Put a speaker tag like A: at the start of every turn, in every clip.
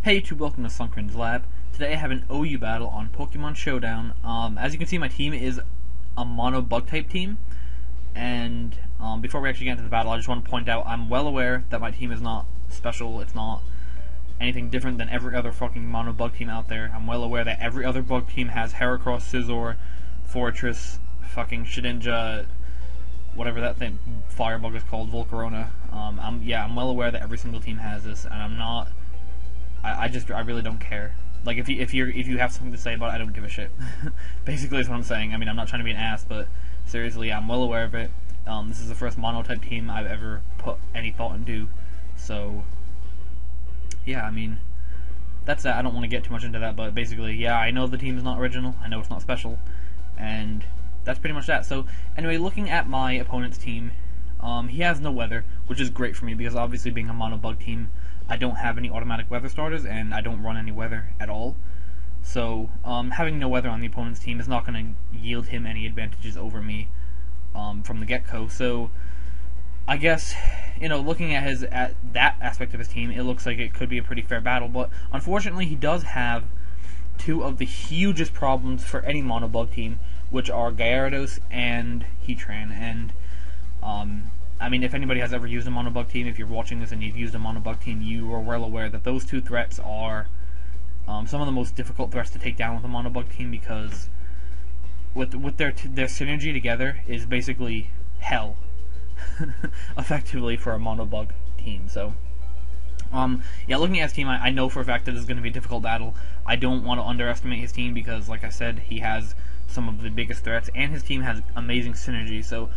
A: Hey YouTube, welcome to Sunkerns Lab. Today I have an OU battle on Pokemon Showdown. As you can see, my team is a mono bug type team, and before we actually get into the battle, I just want to point out I'm well aware that my team is not special. It's not anything different than every other fucking mono bug team out there. I'm well aware that every other bug team has Heracross, Scizor, Fortress, fucking Shedinja, whatever that thing, Firebug is called, Volcarona. I'm well aware that every single team has this, and I'm not. I really don't care. Like, if you have something to say about it, I don't give a shit. Basically, is what I'm saying. I mean, I'm not trying to be an ass, but seriously, I'm well aware of it. This is the first mono-type team I've ever put any thought into. So, yeah, I mean, that's that. I don't want to get too much into that, but basically, yeah, I know the team is not original. I know it's not special, and that's pretty much that. So, anyway, looking at my opponent's team, he has no weather, which is great for me, because obviously being a mono bug team, I don't have any automatic weather starters, and I don't run any weather at all. So, having no weather on the opponent's team is not going to yield him any advantages over me from the get-go. So, I guess, you know, looking at that aspect of his team, it looks like it could be a pretty fair battle. But unfortunately, he does have two of the hugest problems for any mono bug team, which are Gyarados and Heatran. And I mean, if anybody has ever used a mono bug team, if you're watching this and you've used a mono bug team, you are well aware that those two threats are some of the most difficult threats to take down with a mono bug team, because with their synergy together is basically hell, effectively, for a mono bug team. So, yeah, looking at his team, I know for a fact that this is going to be a difficult battle. I don't want to underestimate his team because, like I said, he has some of the biggest threats, and his team has amazing synergy. So,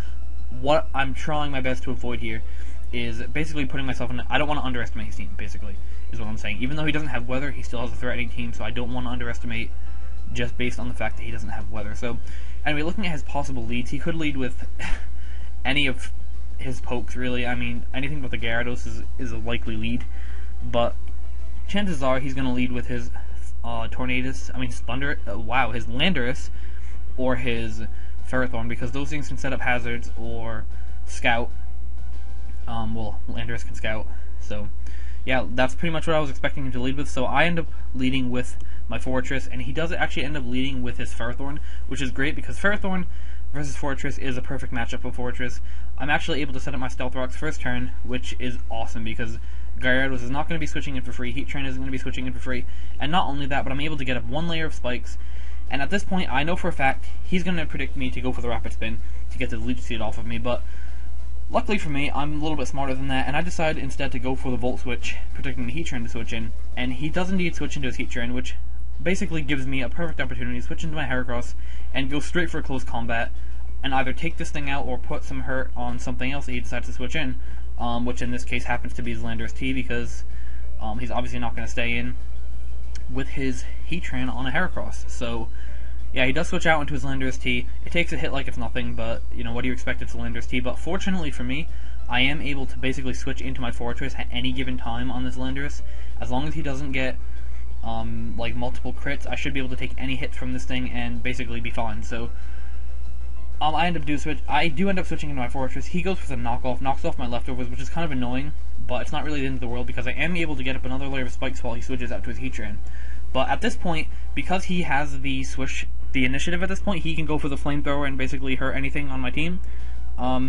A: what I'm trying my best to avoid here is basically putting myself in. I don't want to underestimate his team, basically, is what I'm saying. Even though he doesn't have weather, he still has a threatening team, so I don't want to underestimate just based on the fact that he doesn't have weather. So, anyway, looking at his possible leads, he could lead with any of his pokes, really. I mean, anything but the Gyarados is a likely lead, but chances are he's going to lead with his Tornadus, his Landorus, or his Ferrothorn, because those things can set up hazards, or Scout. Well, Landorus can Scout. So, yeah, that's pretty much what I was expecting him to lead with. So I end up leading with my Fortress, and he does actually end up leading with his Ferrothorn, which is great, because Ferrothorn versus Fortress is a perfect matchup for Fortress. I'm actually able to set up my Stealth Rocks first turn, which is awesome, because Gyarados is not going to be switching in for free, Heatran isn't going to be switching in for free, and not only that, but I'm able to get up one layer of spikes. And at this point, I know for a fact he's going to predict me to go for the Rapid Spin to get the Leech Seed off of me, but luckily for me, I'm a little bit smarter than that, and I decided instead to go for the Volt Switch, predicting the Heatran to switch in, and he does indeed switch into his Heatran, which basically gives me a perfect opportunity to switch into my Heracross and go straight for a close combat, and either take this thing out or put some hurt on something else that he decides to switch in, which in this case happens to be his Landorus T, because he's obviously not going to stay in with his Heatran on a Heracross. So, yeah, he does switch out into his Landorus T. It takes a hit like it's nothing, but, you know, what do you expect? It's a Landorus T. But fortunately for me, I am able to basically switch into my Fortress at any given time on this Landorus. As long as he doesn't get, like, multiple crits, I should be able to take any hits from this thing and basically be fine. So, I do end up switching into my Fortress. He goes for the knocks off my leftovers, which is kind of annoying, but it's not really the end of the world, because I am able to get up another layer of spikes while he switches out to his Heatran. But at this point, because he has the initiative at this point, he can go for the Flamethrower and basically hurt anything on my team.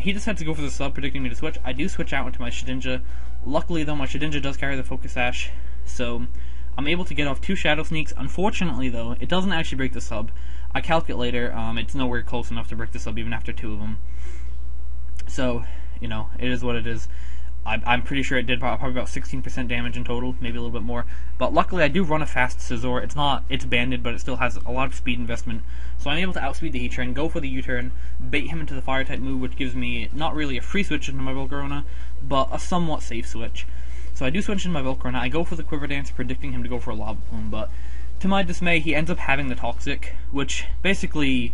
A: He decides to go for the sub, predicting me to switch. I do switch out into my Shedinja. Luckily, though, my Shedinja does carry the Focus Sash, so I'm able to get off 2 Shadow Sneaks. Unfortunately, though, it doesn't actually break the sub. I calculate later, it's nowhere close enough to break the sub, even after 2 of them. So, you know, it is what it is. I'm pretty sure it did probably about 16% damage in total, maybe a little bit more. But luckily, I do run a fast Scizor. It's banded, but it still has a lot of speed investment. So I'm able to outspeed the Heatran, go for the U-turn, bait him into the Fire-type move, which gives me not really a free switch into my Volcarona, but a somewhat safe switch. So I do switch into my Volcarona. I go for the Quiver Dance, predicting him to go for a Lava Plume, but to my dismay, he ends up having the Toxic, which basically,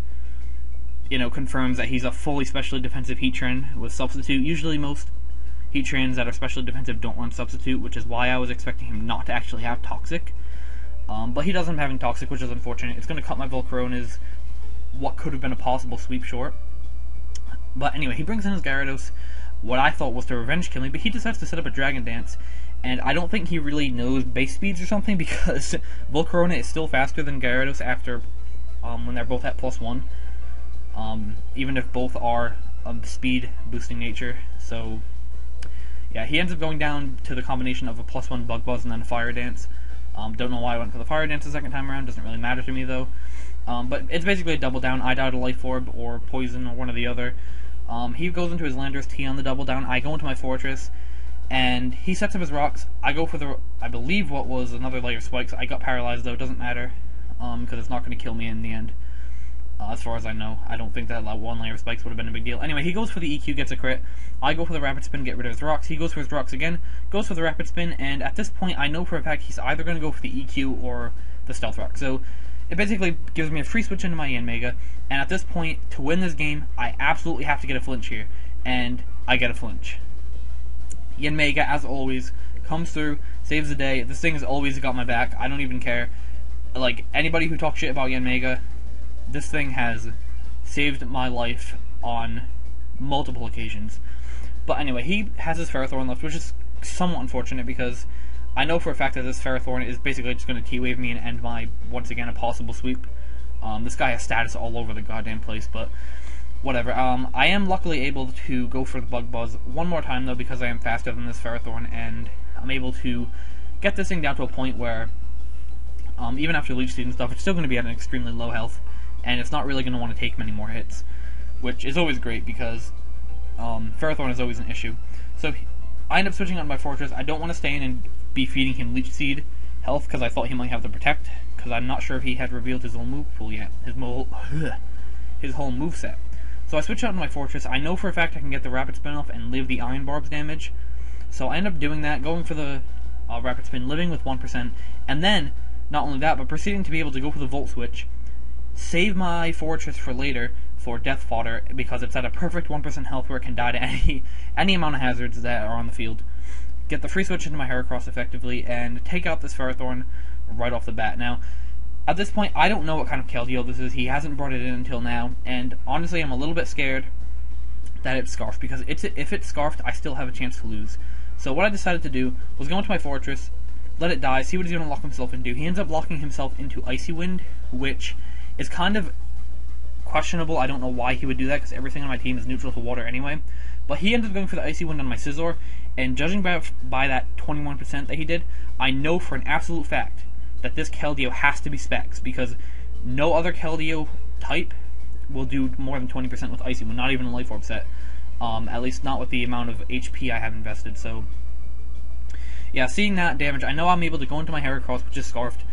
A: you know, confirms that he's a fully specially defensive Heatran with Substitute. Usually most Heatrans that are specially defensive don't run Substitute, which is why I was expecting him not to actually have Toxic. But he doesn't have Toxic, which is unfortunate. It's going to cut my Volcarona's what could have been a possible sweep short. But anyway, he brings in his Gyarados, what I thought was to revenge kill me, but he decides to set up a Dragon Dance, and I don't think he really knows base speeds or something, because Volcarona is still faster than Gyarados after when they're both at +1, even if both are of speed boosting nature. So yeah, he ends up going down to the combination of a +1 Bug Buzz and then a Fire Dance. Don't know why I went for the Fire Dance the second time around, doesn't really matter to me though. But it's basically a double down. I died a Life Orb or Poison or one or the other. He goes into his Landorus T on the double down. I go into my Fortress, and he sets up his rocks. I go for the, I believe what was another layer of spikes. I got paralyzed though, doesn't matter, because it's not going to kill me in the end. As far as I know, I don't think that one layer of spikes would have been a big deal. Anyway, he goes for the EQ, gets a crit. I go for the Rapid Spin, get rid of his rocks. He goes for his rocks again, goes for the Rapid Spin, and at this point I know for a fact he's either going to go for the EQ or the Stealth Rock. So it basically gives me a free switch into my Yanmega, and at this point, to win this game, I absolutely have to get a flinch here, and I get a flinch. Yanmega, as always, comes through, saves the day. This thing has always got my back. I don't even care. Like, anybody who talks shit about Yanmega, this thing has saved my life on multiple occasions. But anyway, he has his Ferrothorn left, which is somewhat unfortunate, because I know for a fact that this Ferrothorn is basically just going to T-Wave me and end my, once again, a possible sweep. This guy has status all over the goddamn place, but whatever. I am luckily able to go for the Bug Buzz one more time, though, because I am faster than this Ferrothorn, and I'm able to get this thing down to a point where, even after Leech Seed and stuff, it's still going to be at an extremely low health, and it's not really going to want to take many more hits, which is always great, because Ferrothorn is always an issue. So I end up switching on my Fortress. I don't want to stay in and be feeding him Leech Seed health, because I thought he might have the Protect, because I'm not sure if he had revealed his whole move pool yet, his whole moveset. So I switch out to my Fortress. I know for a fact I can get the Rapid Spin off and live the Iron Barb's damage, so I end up doing that, going for the Rapid Spin, living with 1%, and then, not only that, but proceeding to be able to go for the Volt Switch, save my Fortress for later for Death Fodder, because it's at a perfect 1% health where it can die to any amount of hazards that are on the field, get the free switch into my Heracross effectively, and take out this Ferrothorn right off the bat. Now, at this point, I don't know what kind of Keldeo this is. He hasn't brought it in until now, and honestly, I'm a little bit scared that it's Scarfed, because if it's Scarfed, I still have a chance to lose. So what I decided to do was go into my Fortress, let it die, see what he's going to lock himself into. He ends up locking himself into Icy Wind, which is kind of questionable. I don't know why he would do that, because everything on my team is neutral to water anyway. But he ended up going for the Icy Wind on my Scizor, and judging by that 21% that he did, I know for an absolute fact that this Keldeo has to be Specs, because no other Keldeo type will do more than 20% with Icy Wind, not even a Life Orb set. At least not with the amount of HP I have invested, so yeah, seeing that damage, I know I'm able to go into my Heracross, which is Scarfed,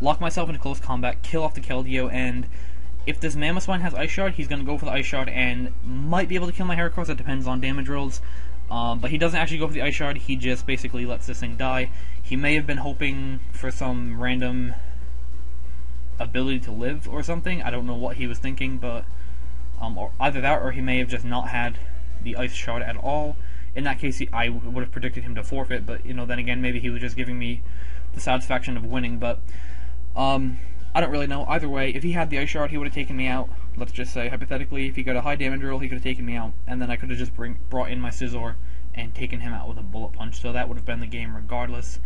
A: lock myself into close combat, kill off the Keldeo, and if this Mamoswine has Ice Shard, he's going to go for the Ice Shard and might be able to kill my Heracross. It depends on damage rolls. But he doesn't actually go for the Ice Shard, he just basically lets this thing die. He may have been hoping for some random ability to live or something. I don't know what he was thinking, but or either that or he may have just not had the Ice Shard at all. In that case, I would have predicted him to forfeit, but you know, then again, maybe he was just giving me the satisfaction of winning. But I don't really know. Either way, if he had the Ice Shard, he would have taken me out. Let's just say, hypothetically, if he got a high damage roll, he could have taken me out, and then I could have just brought in my Scizor and taken him out with a Bullet Punch, so that would have been the game regardless.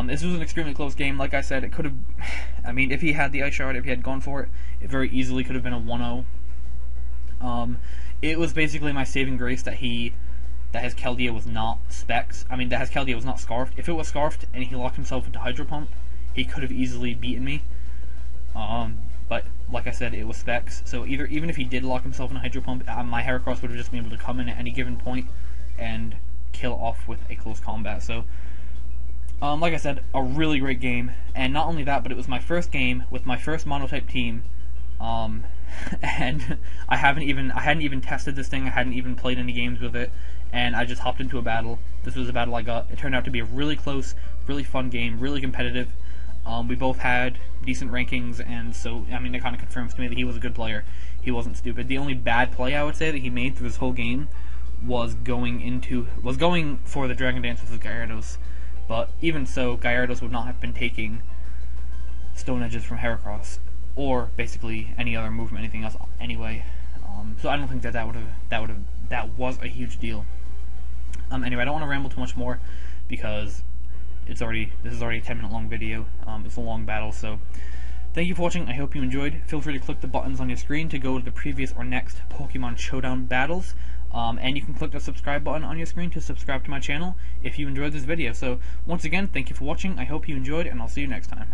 A: This was an extremely close game. Like I said, it could have, I mean, if he had the Ice Shard, if he had gone for it, it very easily could have been a 1-0. It was basically my saving grace that his Keldeo was not Specs. I mean, that his Keldeo was not Scarfed. If it was Scarfed and he locked himself into Hydro Pump, he could have easily beaten me. But like I said, it was Specs. So even if he did lock himself in a Hydro Pump, my Heracross would have just been able to come in at any given point and kill off with a close combat. So, like I said, a really great game. And not only that, but it was my first game with my first Monotype team. And I hadn't even tested this thing. I hadn't even played any games with it. And I just hopped into a battle. This was a battle I got. It turned out to be a really close, really fun game, really competitive. We both had decent rankings, and so, I mean, it kind of confirms to me that he was a good player. He wasn't stupid. The only bad play, I would say, that he made through this whole game was going for the Dragon Dance with Gyarados. But even so, Gyarados would not have been taking Stone Edges from Heracross, or basically any other move from anything else anyway. So I don't think that was a huge deal. Anyway, I don't want to ramble too much more. because this is already a 10-minute long video. It's a long battle, so thank you for watching. I hope you enjoyed. Feel free to click the buttons on your screen to go to the previous or next Pokemon Showdown battles. And you can click the subscribe button on your screen to subscribe to my channel if you enjoyed this video. So once again, thank you for watching. I hope you enjoyed, and I'll see you next time.